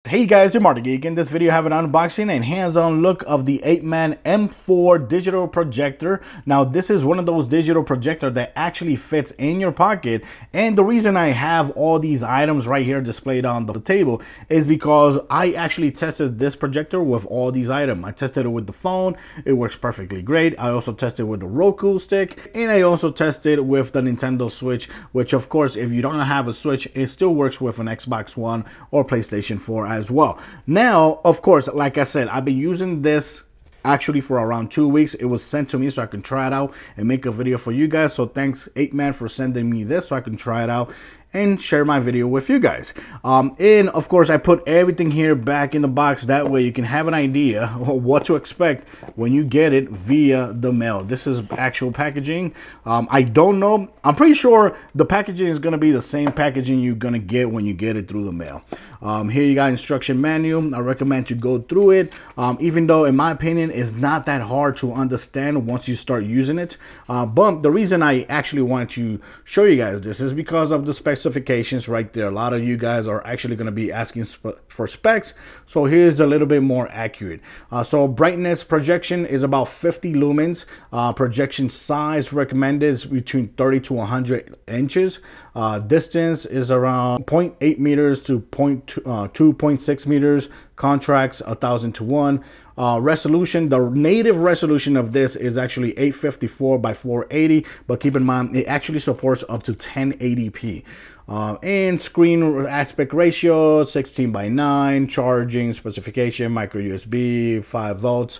Hey guys, it's Marty Geek. In this video I have an unboxing and hands-on look of the APEMAN M4 digital projector. Now this is one of those digital projector that actually fits in your pocket, and the reason I have all these items right here displayed on the table is because I actually tested this projector with all these items. I tested it with the phone, it works perfectly great. I also tested with the Roku stick, and I also tested with the Nintendo Switch, which of course if you don't have a Switch, it still works with an Xbox One or PlayStation 4 as well. Now, of course, like I said, I've been using this actually for around 2 weeks. It was sent to me so I can try it out and make a video for you guys. So thanks APEMAN for sending me this so I can try it out and share my video with you guys. And of course I put everything here back in the box, that way you can have an idea what to expect when you get it via the mail. This is actual packaging. I don't know, I'm pretty sure the packaging is going to be the same packaging you're going to get when you get it through the mail. Here you got instruction manual. I recommend to go through it, even though in my opinion it's not that hard to understand once you start using it. But the reason I actually wanted to show you guys this is because of the specifications right there. A lot of you guys are actually going to be asking for specs, so here's a little bit more accurate. So brightness projection is about 50 lumens. Projection size recommended is between 30 to 100 inches. Distance is around 0.8 meters to 2.6 meters. Contracts 1000 to 1. Resolution, the native resolution of this is actually 854 by 480, but keep in mind it actually supports up to 1080p. And screen aspect ratio 16 by 9. Charging specification, micro USB, 5 volts.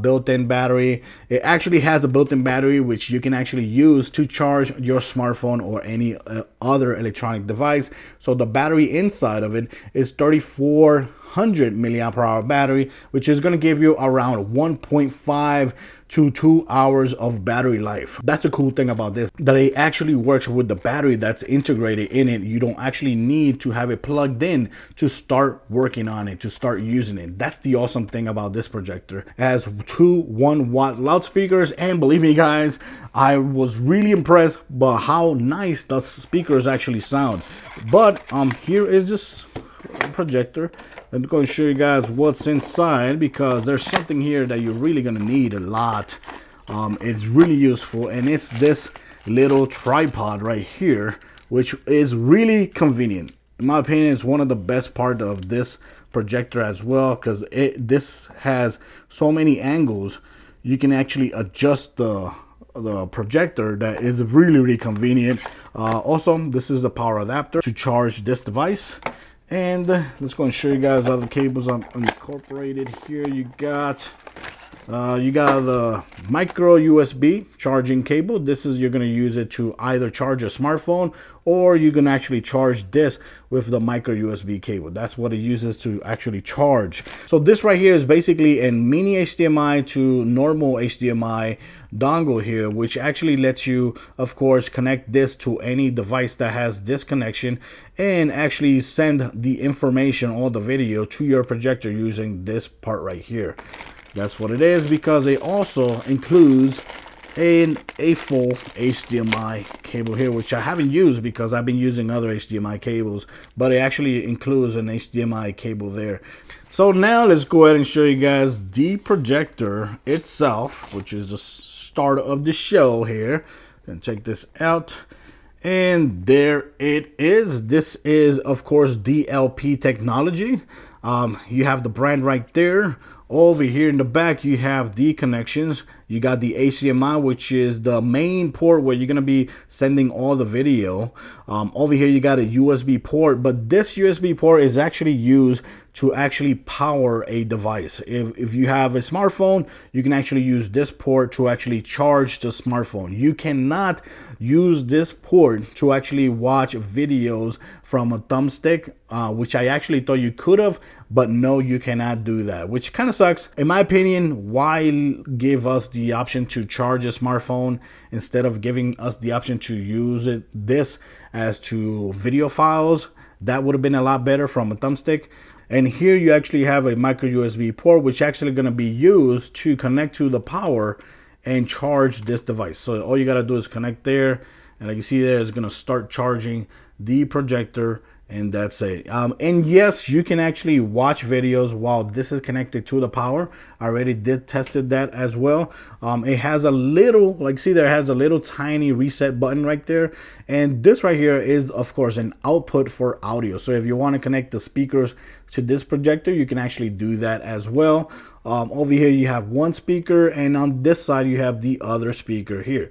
Built-in battery. It actually has a built-in battery which you can actually use to charge your smartphone or any other electronic device. So the battery inside of it is 3400 milliamp hour battery, which is going to give you around 1.5 to 2 hours of battery life. That's a cool thing about this, that it actually works with the battery that's integrated in it. You don't actually need to have it plugged in to start working on it, to start using it. That's the awesome thing about this projector. It has two 1-watt loudspeakers, and believe me guys, I was really impressed by how nice the speakers actually sound. But here is this projector. I'm going to show you guys what's inside, because there's something here that you're really going to need a lot. It's really useful, and it's this little tripod right here, which is really convenient. In my opinion, it's one of the best part of this projector as well, because this has so many angles. You can actually adjust the projector. That is really convenient. Also, this is the power adapter to charge this device. And let's go and show you guys other cables I'm incorporated here. You got the micro USB charging cable. This is, you're going to use it to either charge a smartphone, or you can actually charge this with the micro USB cable. That's what it uses to actually charge. So this right here is basically a mini HDMI to normal HDMI dongle here, which actually lets you, of course, connect this to any device that has this connection and actually send the information or the video to your projector using this part right here. That's what it is, because it also includes a full HDMI cable here, which I haven't used because I've been using other HDMI cables, but it actually includes an HDMI cable there. So now let's go ahead and show you guys the projector itself, which is the start of the show here. Gonna check this out, and there it is. This is of course DLP technology. You have the brand right there. Over here in the back you have the connections. You got the HDMI, which is the main port where you're going to be sending all the video. Over here you got a USB port, but this USB port is actually used to actually power a device. If you have a smartphone, you can actually use this port to actually charge the smartphone. You cannot use this port to actually watch videos from a thumbstick, which I actually thought you could have, but no, you cannot do that, which kind of sucks. In my opinion, why give us the option to charge a smartphone instead of giving us the option to use this as to video files? That would have been a lot better from a thumbstick. And here you actually have a micro USB port, which actually going to be used to connect to the power and charge this device. So all you got to do is connect there, and like you see there, it's going to start charging the projector and that's it. And yes, you can actually watch videos while this is connected to the power. I already did tested that as well. It has a little, like, see, there has a little tiny reset button right there, and this right here is of course an output for audio. So if you want to connect the speakers to this projector, you can actually do that as well. Over here you have one speaker, and on this side you have the other speaker here.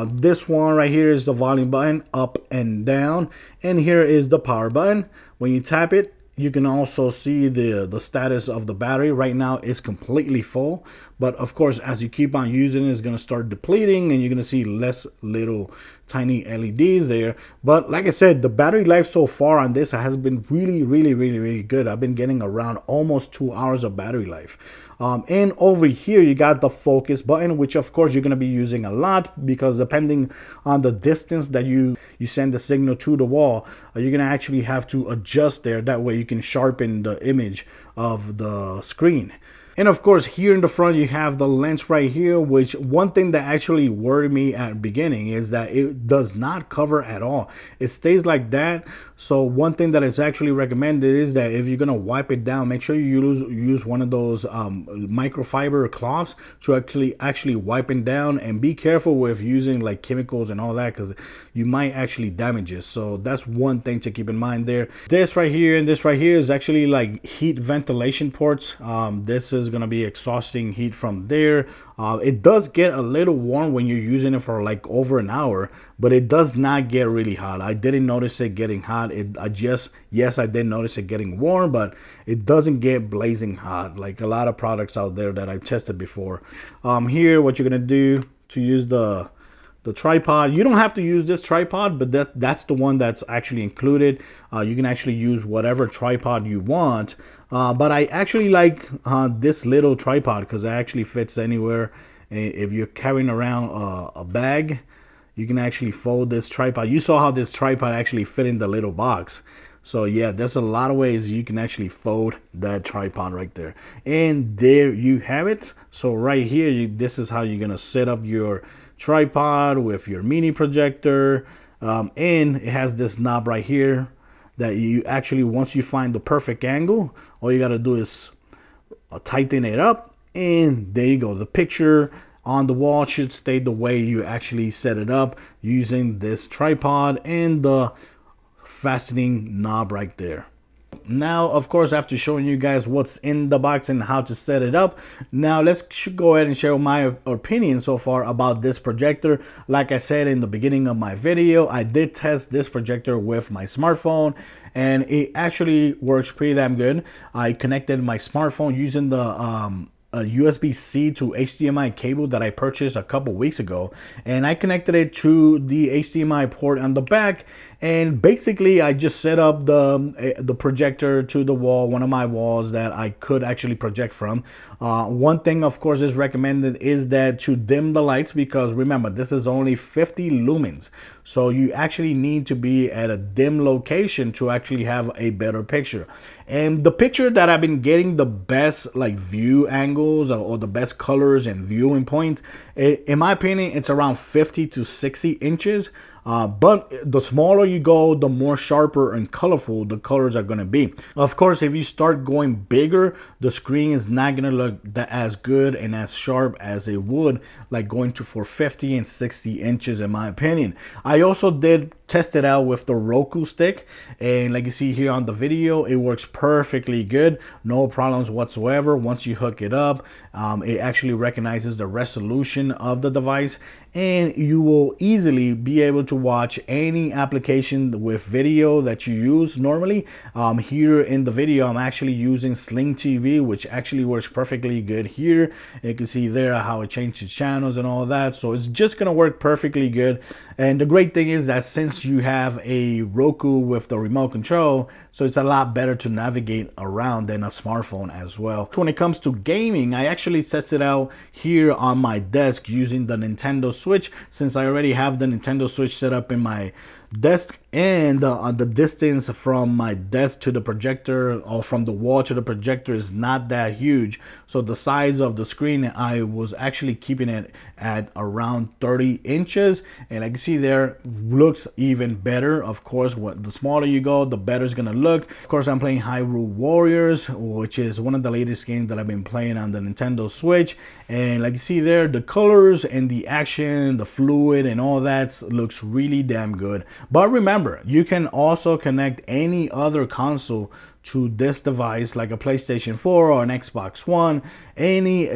This one right here is the volume button, up and down, and here is the power button. When you tap it, you can also see the status of the battery. Right now it's completely full, but of course as you keep on using it, it's going to start depleting, and you're going to see less little tiny LEDs there. But like I said, the battery life so far on this has been really good. I've been getting around almost 2 hours of battery life. And over here you got the focus button, which of course you're going to be using a lot, because depending on the distance that you send the signal to the wall, you're going to actually have to adjust there. That way you can sharpen the image of the screen. And of course here in the front you have the lens right here, which one thing that actually worried me at the beginning is that it does not cover at all. It stays like that. So one thing that is actually recommended is that if you're going to wipe it down, make sure you use one of those microfiber cloths to actually wipe it down, and be careful with using like chemicals and all that, because you might actually damage it. So that's one thing to keep in mind there. This right here and this right here is actually like heat ventilation ports. This is going to be exhausting heat from there. It does get a little warm when you're using it for like over an hour, but it does not get really hot. I didn't notice it getting hot. Yes, I did notice it getting warm, but it doesn't get blazing hot like a lot of products out there that I've tested before. Here, what you're gonna do to use the tripod, you don't have to use this tripod, but that's the one that's actually included. You can actually use whatever tripod you want, but I actually like this little tripod because it actually fits anywhere. If you're carrying around a bag, you can actually fold this tripod. You saw how this tripod actually fit in the little box. So yeah, there's a lot of ways you can actually fold that tripod right there. And there you have it. So right here, this is how you're gonna set up your tripod with your mini projector. And it has this knob right here that you actually, once you find the perfect angle, all you gotta do is tighten it up, and there you go. The picture on the wall should stay the way you actually set it up using this tripod and the fastening knob right there. Now, of course, after showing you guys what's in the box and how to set it up, now let's go ahead and share my opinion so far about this projector. Like I said in the beginning of my video, I did test this projector with my smartphone, and it actually works pretty damn good. I connected my smartphone using the a USB-C to HDMI cable that I purchased a couple weeks ago, and I connected it to the HDMI port on the back, and basically I just set up the projector to the wall, one of my walls that I could actually project from. One thing of course is recommended is that to dim the lights, because remember, this is only 50 lumens, so you actually need to be at a dim location to actually have a better picture. And the picture that I've been getting the best like view angles or the best colors and viewing points, in my opinion, it's around 50 to 60 inches. But the smaller you go, the more sharper and colorful the colors are going to be. Of course, if you start going bigger, the screen is not going to look as good and as sharp as it would like going to for 50 and 60 inches, in my opinion. I also did test it out with the Roku stick, and like you see here on the video, it works perfectly good, no problems whatsoever. Once you hook it up, it actually recognizes the resolution of the device, and you will easily be able to watch any application with video that you use normally. Here in the video, I'm actually using Sling TV, which actually works perfectly good here. You can see there how it changes channels and all that, so it's just gonna work perfectly good. And the great thing is that since you have a Roku with the remote control, so it's a lot better to navigate around than a smartphone as well. When it comes to gaming, I actually tested out here on my desk using the Nintendo Switch, since I already have the Nintendo Switch set up in my desk, and the distance from my desk to the projector, or from the wall to the projector, is not that huge. So the size of the screen, I was actually keeping it at around 30 inches, and I can see there looks even better. Of course, the smaller you go, the better it's gonna look. Of course, I'm playing Hyrule Warriors, which is one of the latest games that I've been playing on the Nintendo Switch, and like you see there, the colors and the action, the fluid and all that looks really damn good. But remember, you can also connect any other console to this device, like a PlayStation 4 or an Xbox One, any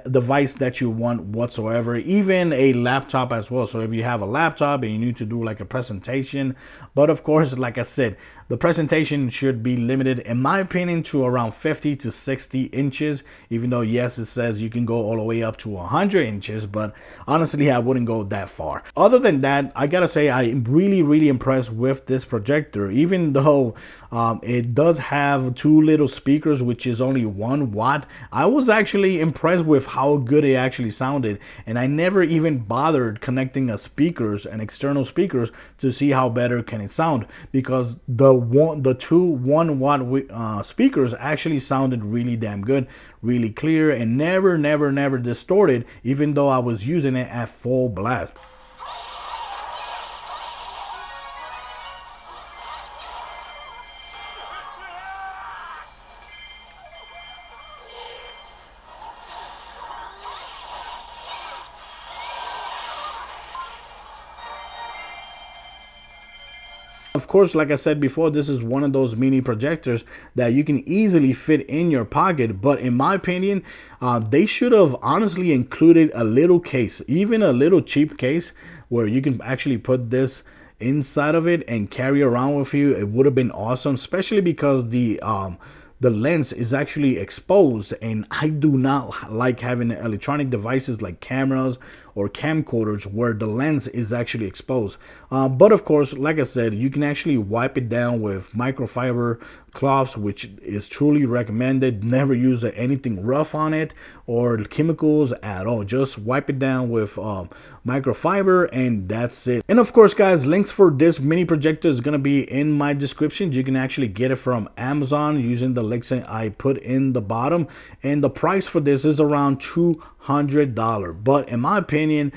device that you want whatsoever, even a laptop as well. So if you have a laptop and you need to do like a presentation, but of course, like I said, the presentation should be limited, in my opinion, to around 50 to 60 inches, even though yes, it says you can go all the way up to 100 inches, but honestly, I wouldn't go that far. Other than that, I gotta say, I'm really impressed with this projector, even though it does have two little speakers, which is only 1 watt. I was actually impressed with how good it actually sounded, and I never even bothered connecting an external speakers to see how better can it sound, because the two 1 watt speakers actually sounded really damn good, really clear, and never distorted, even though I was using it at full blast. Of course, like I said before, this is one of those mini projectors that you can easily fit in your pocket, but in my opinion, they should have honestly included a little case, even a little cheap case, where you can actually put this inside of it and carry around with you. It would have been awesome, especially because the lens is actually exposed, and I do not like having electronic devices like cameras or camcorders where the lens is actually exposed. But of course, like I said, you can actually wipe it down with microfiber cloths, which is truly recommended. Never use anything rough on it or chemicals at all. Just wipe it down with microfiber, and that's it. And of course, guys, links for this mini projector is going to be in my description. You can actually get it from Amazon using the links I put in the bottom, and the price for this is around $200. But in my opinion,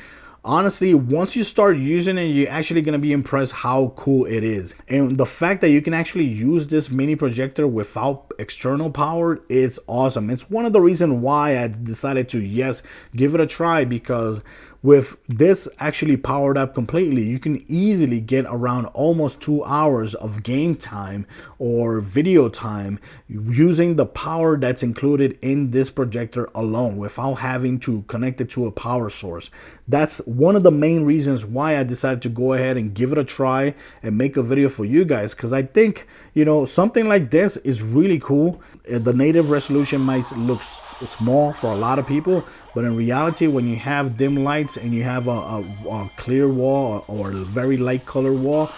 honestly, once you start using it, you're actually going to be impressed how cool it is. And the fact that you can actually use this mini projector without external power is awesome. It's one of the reasons why I decided to, yes, give it a try, because with this actually powered up completely, you can easily get around almost 2 hours of game time or video time using the power that's included in this projector alone, without having to connect it to a power source. That's one of the main reasons why I decided to go ahead and give it a try and make a video for you guys, because I think, you know, something like this is really cool. The native resolution might look small for a lot of people, but in reality, when you have dim lights and you have a clear wall or a very light color wall,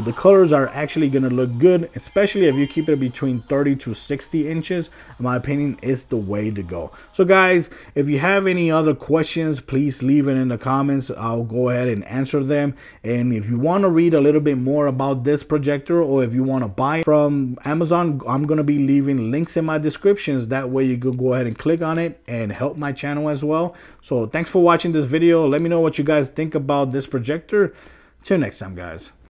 the colors are actually going to look good, especially if you keep it between 30 to 60 inches. In my opinion, is the way to go. So guys, if you have any other questions, please leave it in the comments. I'll go ahead and answer them. And if you want to read a little bit more about this projector, or if you want to buy it from Amazon, I'm going to be leaving links in my descriptions. That way you can go ahead and click on it and help my channel as well. So thanks for watching this video. Let me know what you guys think about this projector. Till next time, guys.